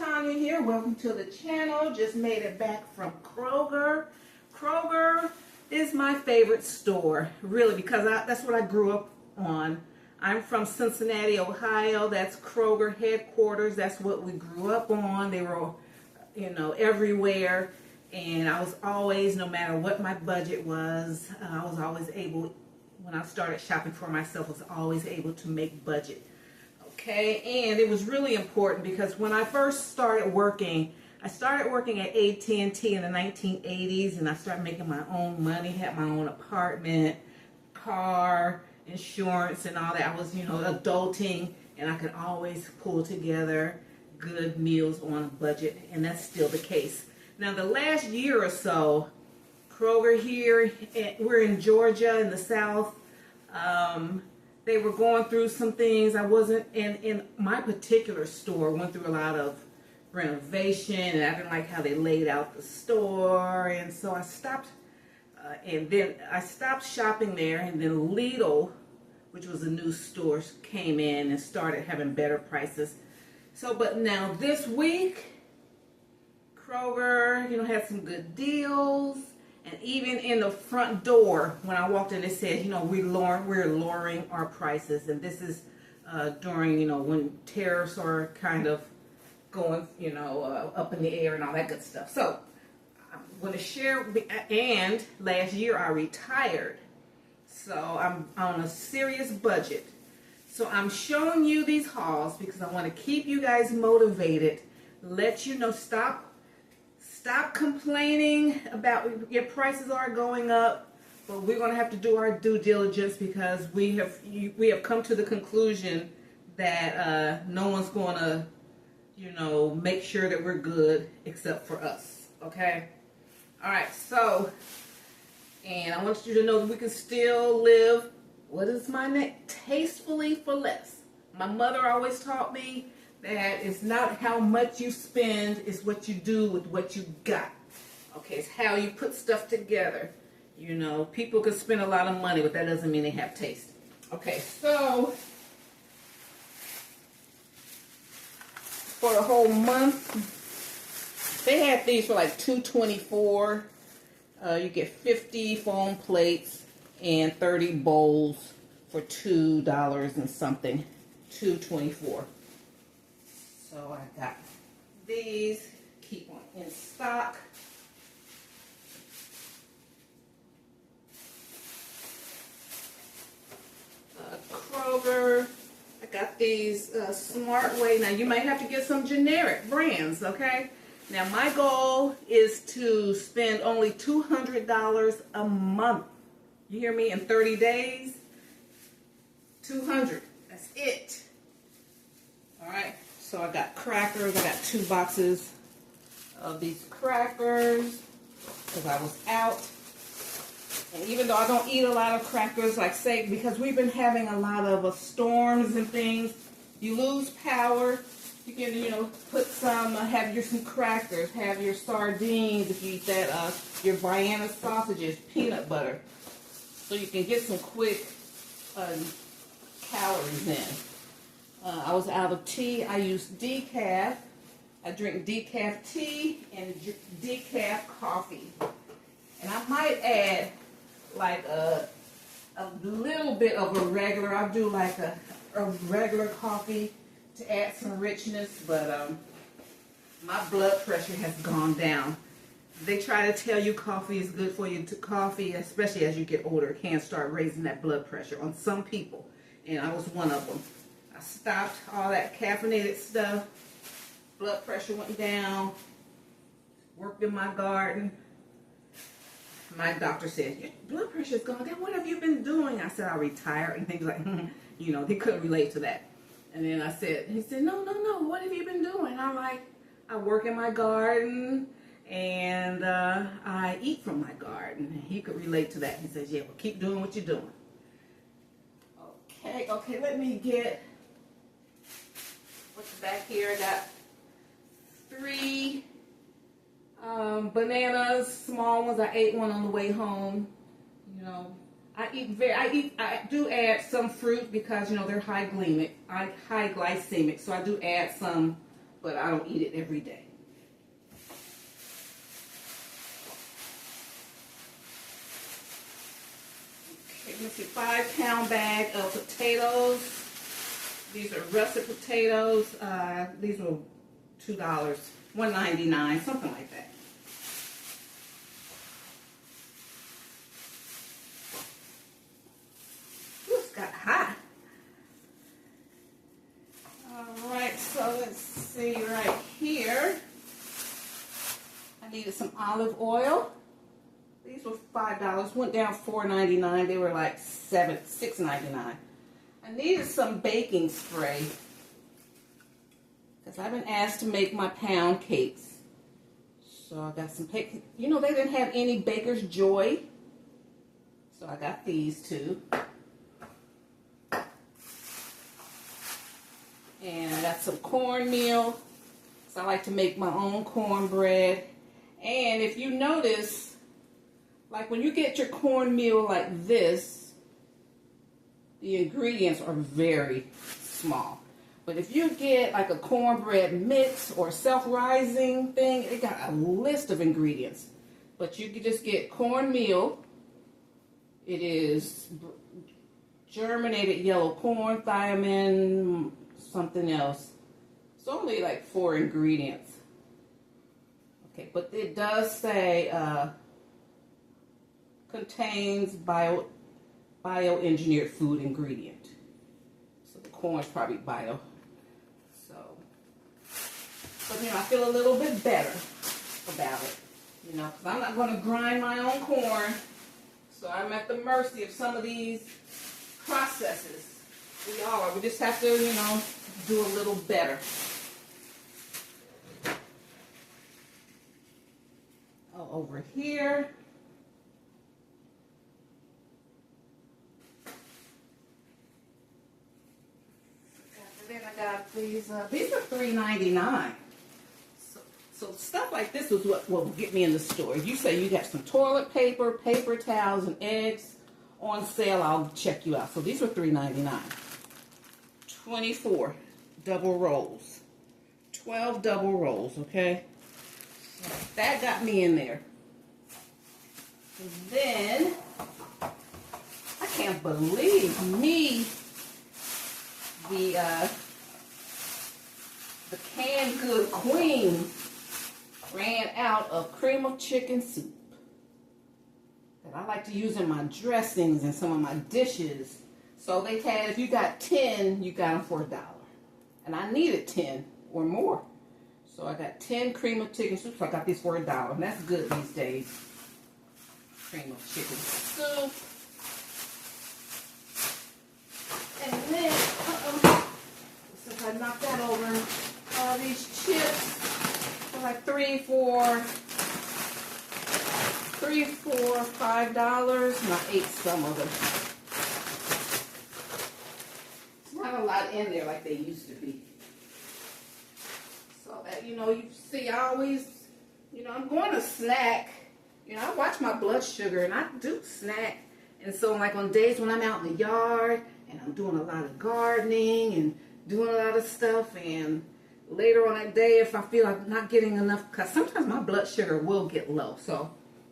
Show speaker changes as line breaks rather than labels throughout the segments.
Tanya here. Welcome to the channel. Just made it back from Kroger. Kroger is my favorite store, really, because that's what I grew up on. I'm from Cincinnati, Ohio. That's Kroger headquarters. That's what we grew up on. They were, everywhere. And I was always, no matter what my budget was, I was always able, when I started shopping for myself, I was always able to make budget. Okay, and it was really important because when I first started working, I started working at AT&T in the 1980s, and I started making my own money, had my own apartment, car, insurance, and all that. I was, adulting, and I could always pull together good meals on a budget, and that's still the case. Now, the last year or so, Kroger here, we're in Georgia in the South, they were going through some things. I wasn't in my particular store, went through a lot of renovation, and I didn't like how they laid out the store, and so I stopped, and then I stopped shopping there, and then Lidl, which was a new store, came in and started having better prices. So, but now this week, Kroger, had some good deals. And even in the front door, when I walked in, it said, we're lowering our prices. And this is during, when tariffs are kind of going, up in the air and all that good stuff. So I'm going to share, and last year I retired. So I'm on a serious budget. So I'm showing you these hauls because I want to keep you guys motivated, let you know, stop complaining about your prices are going up, but we're going to have to do our due diligence because we have come to the conclusion that no one's going to, make sure that we're good except for us. Okay? All right. So, and I want you to know that we can still live. What is my name? Tastefully for less. My mother always taught me that it's not how much you spend, it's what you do with what you got. Okay, it's how you put stuff together. People can spend a lot of money, but that doesn't mean they have taste. Okay, so for the whole month, they had these for like $2.24. You get 50 foam plates and 30 bowls for $2 and something, $2.24. So I got these, keep them in stock. Kroger, I got these Smart Way. Now you might have to get some generic brands, okay? Now my goal is to spend only $200 a month. You hear me? In 30 days, $200. That's it. All right. So I got crackers. I got 2 boxes of these crackers because I was out. And even though I don't eat a lot of crackers, because we've been having a lot of storms and things, you lose power. You can, put some, have some crackers, have your sardines if you eat that, your Vienna sausages, peanut butter. So you can get some quick calories in. I was out of tea. I used decaf. I drink decaf tea and decaf coffee. And I might add like a little bit of a regular. I'll do like a regular coffee to add some richness. But my blood pressure has gone down. They try to tell you coffee is good for you. Coffee, especially as you get older, can start raising that blood pressure on some people. And I was one of them. I stopped all that caffeinated stuff. Blood pressure went down. Worked in my garden. My doctor said, your blood pressure's gone down. What have you been doing? I said, I retired. And he was like, they couldn't relate to that. And then he said, no, what have you been doing? I'm like, I work in my garden and I eat from my garden. And he could relate to that. He says, yeah, well, keep doing what you're doing. Okay, let me get what's back here. I got 3 bananas, small ones. I ate one on the way home. I do add some fruit because they're high glycemic, so I do add some but I don't eat it every day. Okay, let me see, 5-pound bag of potatoes. These are russet potatoes. These were $2, $1.99, something like that. Ooh, it's got hot. Alright, so let's see right here. I needed some olive oil. These were $5, went down $4.99. They were like $6.99. I needed some baking spray because I've been asked to make my pound cakes. So I got some cake. You know, they didn't have any Baker's Joy, so I got these two. And I got some cornmeal, so I like to make my own cornbread. And if you notice, like when you get your cornmeal like this, the ingredients are very small. But if you get like a cornbread mix or self-rising thing, it got a list of ingredients. But you can just get cornmeal. It is germinated yellow corn, thiamine, something else. It's only like 4 ingredients. Okay, but it does say contains bioengineered food ingredient. So the corn's probably bio. So, but you know, I feel a little bit better about it. You know, because I'm not going to grind my own corn. So I'm at the mercy of some of these processes. We are. We just have to, you know, do a little better. Oh, over here. And then I got these are $3.99. So stuff like this is what will get me in the store. You say you got some toilet paper, paper towels, and eggs on sale, I'll check you out. So these were $3.99. 24 double rolls. 12 double rolls, okay? So that got me in there. And then, I can't believe me, the canned good queen ran out of cream of chicken soup that I like to use in my dressings and some of my dishes. So they had, if you got 10, you got them for $1. And I needed 10 or more. So I got 10 cream of chicken soup, so I got these for $1. And that's good these days. Cream of chicken soup. And then, since I knocked that over, these chips for like $3, $4, $5, and I ate some of them. It's not a lot in there like they used to be. So that, you know, you see, I always, you know, I'm going to snack. You know, I watch my blood sugar and I do snack. And so like on days when I'm out in the yard and I'm doing a lot of gardening and doing a lot of stuff, and later on that day if I feel like I'm not getting enough, because sometimes my blood sugar will get low. So,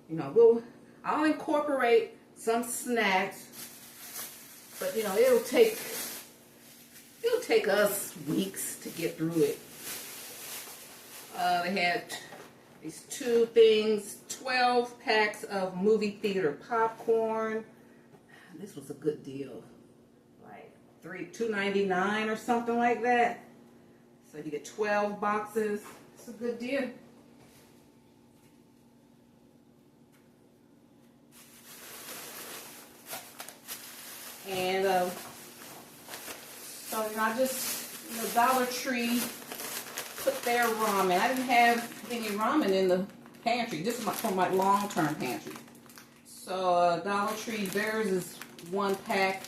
you know, I'll incorporate some snacks, but you know, it'll take us weeks to get through it. They had these 2 things, 12 packs of movie theater popcorn. This was a good deal, like $2.99 or something like that. So you get 12 boxes. It's a good deal. And so you know, I just, you know, Dollar Tree put their ramen. I didn't have any ramen in the pantry. This is from my long-term pantry. So Dollar Tree, theirs is 1 pack.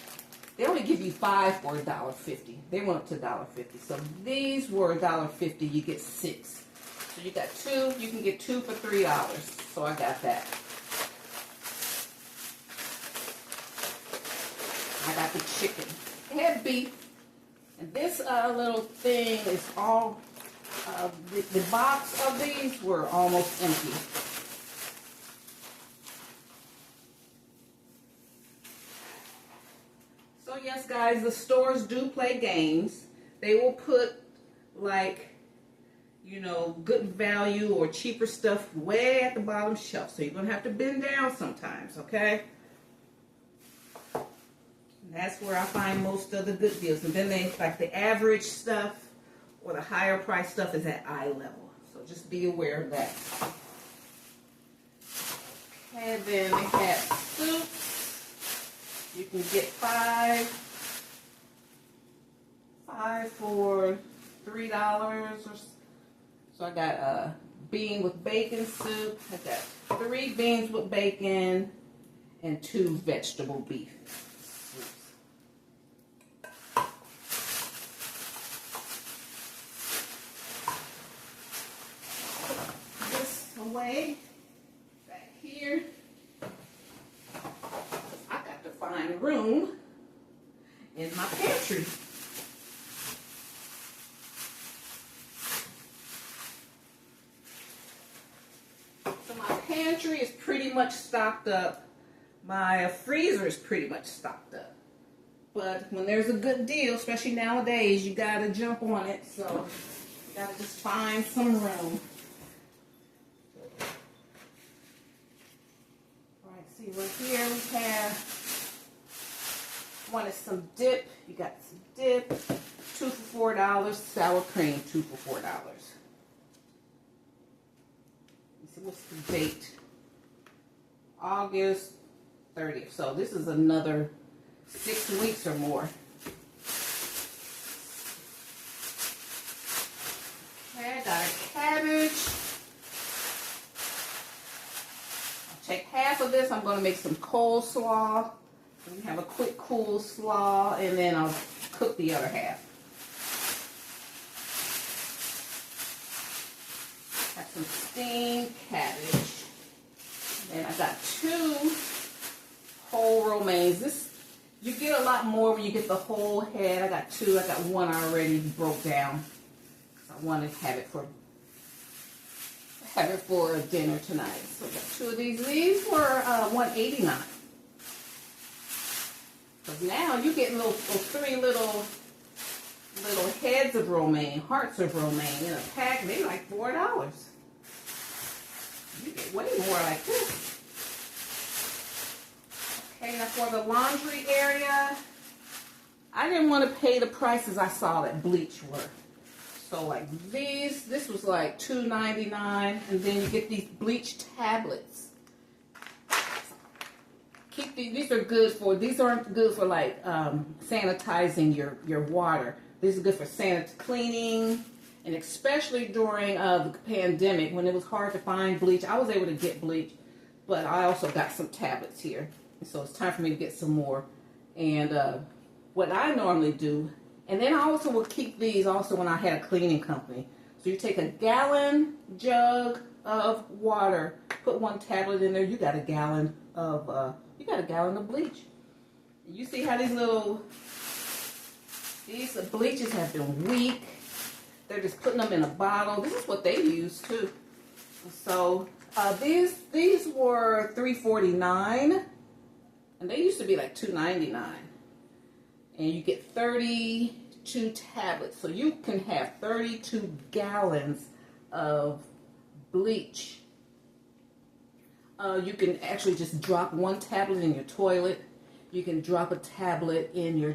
They only give you 5 for $1.50. They went up to $1.50. So these were $1.50. You get 6. So you got 2. You can get 2 for $3. So I got that. I got the chicken. It had beef. And this little thing is all The box of these were almost empty. So yes, guys, the stores do play games. They will put, like, you know, good value or cheaper stuff way at the bottom shelf. So you're going to have to bend down sometimes, okay? And that's where I find most of the good deals. And then they, like, the average stuff or the higher price stuff is at eye level. So just be aware of that. Okay, then they have soups. You can get five for $3 or so. So I got a bean with bacon soup. I got 3 beans with bacon and 2 vegetable beef soups. Put this away back here. I got to find room in my pantry. Pantry is pretty much stocked up. My freezer is pretty much stocked up. But when there's a good deal, especially nowadays, you gotta jump on it. So you gotta just find some room. Alright, see right here we have, wanted some dip. You got some dip. 2 for $4. Sour cream, 2 for $4. What's the date? August 30th. So this is another 6 weeks or more. Okay, I got a cabbage. I'll take half of this. I'm going to make some coleslaw. We have a quick coleslaw, and then I'll cook the other half. Have some steamed cabbage. And I got 2 whole romaines. This, you get a lot more when you get the whole head. I got 2. I got 1 already broke down. So I wanted to have it for dinner tonight. So I got 2 of these. These were $1.89. Because now you get those 3 little heads of romaine, hearts of romaine in a pack. They're like $4. You get way more like this. Okay, now for the laundry area, I didn't want to pay the prices I saw that bleach were. So like this was like $2.99, and then you get these bleach tablets. Keep these are good for, these aren't good for like sanitizing your water. These are good for cleaning, and especially during the pandemic when it was hard to find bleach. I was able to get bleach, but I also got some tablets here. So it's time for me to get some more. And what I normally do, and then I also will keep these also when I had a cleaning company. So you take a gallon jug of water, put 1 tablet in there, you got a gallon of bleach. You see how these bleaches have been weak. They're just putting them in a bottle. This is what they use too. So these were $3.49, and they used to be like $2.99. And you get 32 tablets, so you can have 32 gallons of bleach. You can actually just drop 1 tablet in your toilet. You can drop a tablet in your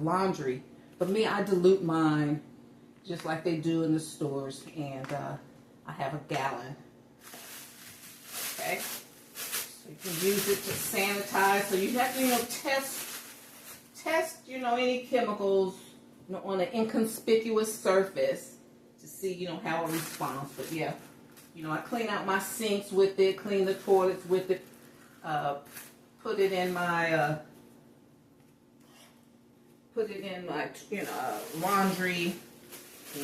laundry. But me, I dilute mine just like they do in the stores, and I have a gallon. Okay, so you can use it to sanitize. So you have to, test, any chemicals, on an inconspicuous surface to see, how it responds. But yeah, I clean out my sinks with it, clean the toilets with it, put it in my laundry,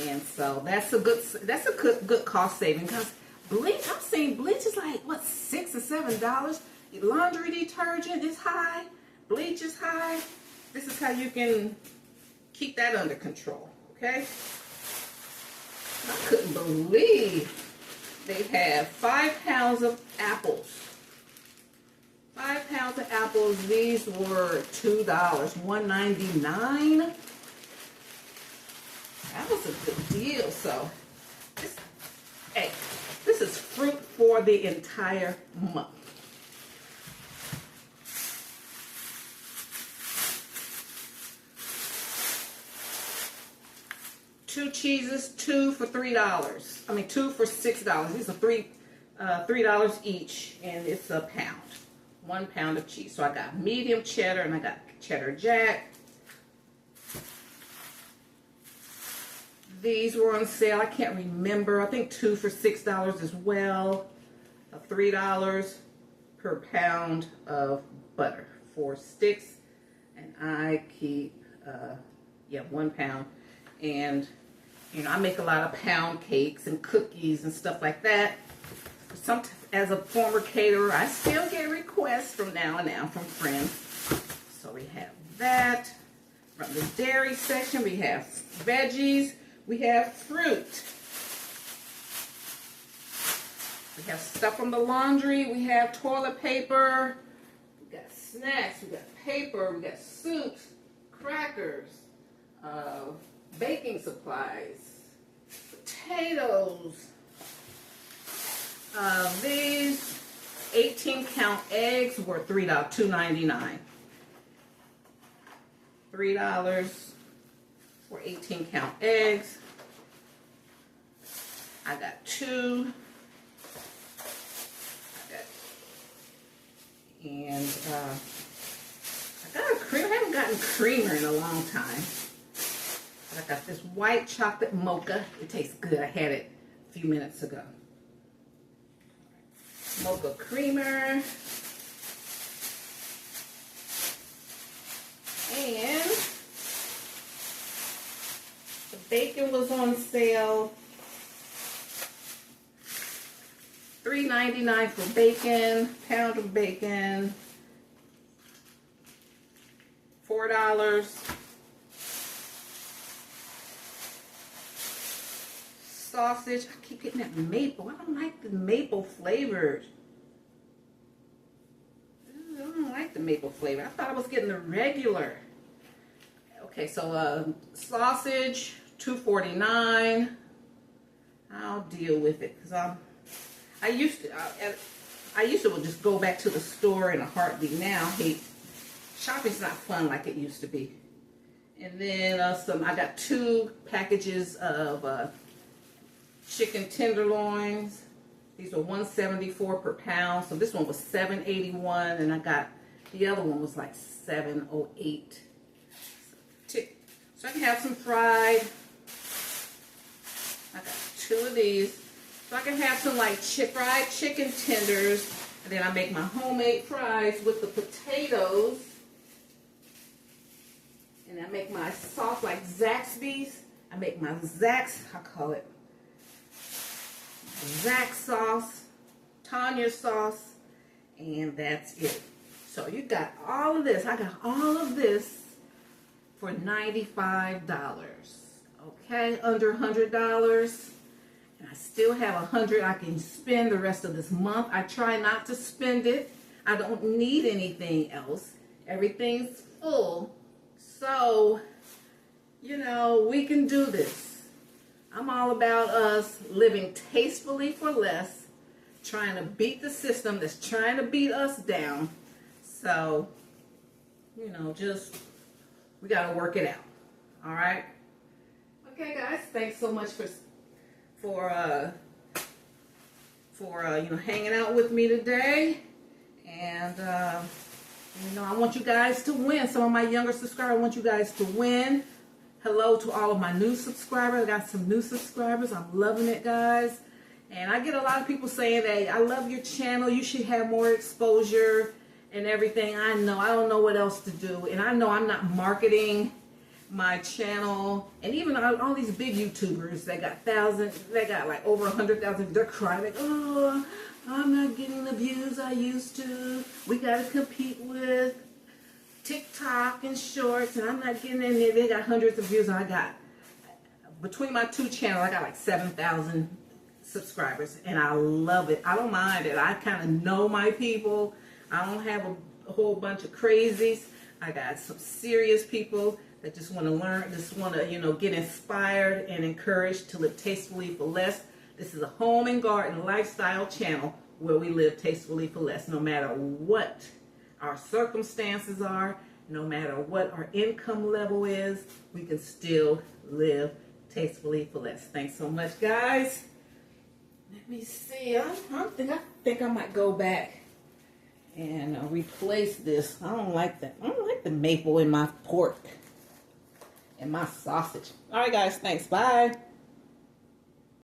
and so that's a good cost saving, because bleach, I'm seeing bleach is like what, $6 or $7. Laundry detergent is high, bleach is high. This is how you can keep that under control. Okay. I couldn't believe they have 5 pounds of apples. 5 pounds of apples. These were $2, $1.99. That was a good deal. So, this is fruit for the entire month. Two cheeses, 2 for $3. I mean, 2 for $6. These are $3 each, and it's a pound. 1 pound of cheese. So I got medium cheddar and I got cheddar jack. These were on sale. I can't remember. I think 2 for $6 as well. $3 per pound of butter. 4 sticks. And I keep, 1 pound. And, you know, I make a lot of pound cakes and cookies and stuff like that. As a former caterer, I still get requests from now and now from friends. So we have that. From the dairy section, we have veggies. We have fruit. We have stuff from the laundry. We have toilet paper. We got snacks. We got paper. We got soups, crackers, baking supplies, potatoes. These 18-count eggs were $2.99. $3 for 18-count eggs. I got 2. And I got a cream. I haven't gotten creamer in a long time. But I got this white chocolate mocha. It tastes good. I had it a few minutes ago. Mocha creamer. And the bacon was on sale. $3.99 for bacon, pound of bacon. $4. Sausage. I keep getting that maple. I don't like the maple flavored. I don't like the maple flavor. I thought I was getting the regular. Okay, so sausage, $2.49. I'll deal with it because I used to just go back to the store in a heartbeat. Now, shopping's not fun like it used to be. And then I got 2 packages of chicken tenderloins. These were $1.74 per pound. So this one was $7.81, and I got the other one was like $7.08. So I can have some fried. I got 2 of these. So I can have some like fried chicken tenders, and then I make my homemade fries with the potatoes. And I make my sauce like Zaxby's. I make my I call it Zax sauce, Tanya's sauce, and that's it. So you got all of this. I got all of this for $95. Okay, under $100. And I still have $100 I can spend the rest of this month. I try not to spend it. I don't need anything else. Everything's full. So, you know, we can do this. I'm all about us living tastefully for less, trying to beat the system that's trying to beat us down. So, you know, we got to work it out. All right? Okay, guys, thanks so much for you know, hanging out with me today. And, you know, I want you guys to win. Some of my younger subscribers, I want you guys to win. Hello to all of my new subscribers. I got some new subscribers. I'm loving it, guys. And I get a lot of people saying that I love your channel. You should have more exposure and everything. I know. I don't know what else to do. And I know I'm not marketing my channel. And even all these big YouTubers that got like over 100,000. They're crying like, oh, I'm not getting the views I used to. We got to compete with TikTok and shorts, and I'm not getting in there. They got hundreds of views. I got between my two channels, I got like 7,000 subscribers, and I love it. I don't mind it. I kind of know my people. I don't have a whole bunch of crazies. I got some serious people that just want to learn, just want to, you know, get inspired and encouraged to live tastefully for less. This is a home and garden lifestyle channel where we live tastefully for less, no matter what our circumstances are, no matter what our income level is, we can still live tastefully for less. Thanks so much, guys. Let me see. I think I might go back and replace this. I don't like that. I don't like the maple in my pork and my sausage. All right, guys. Thanks. Bye.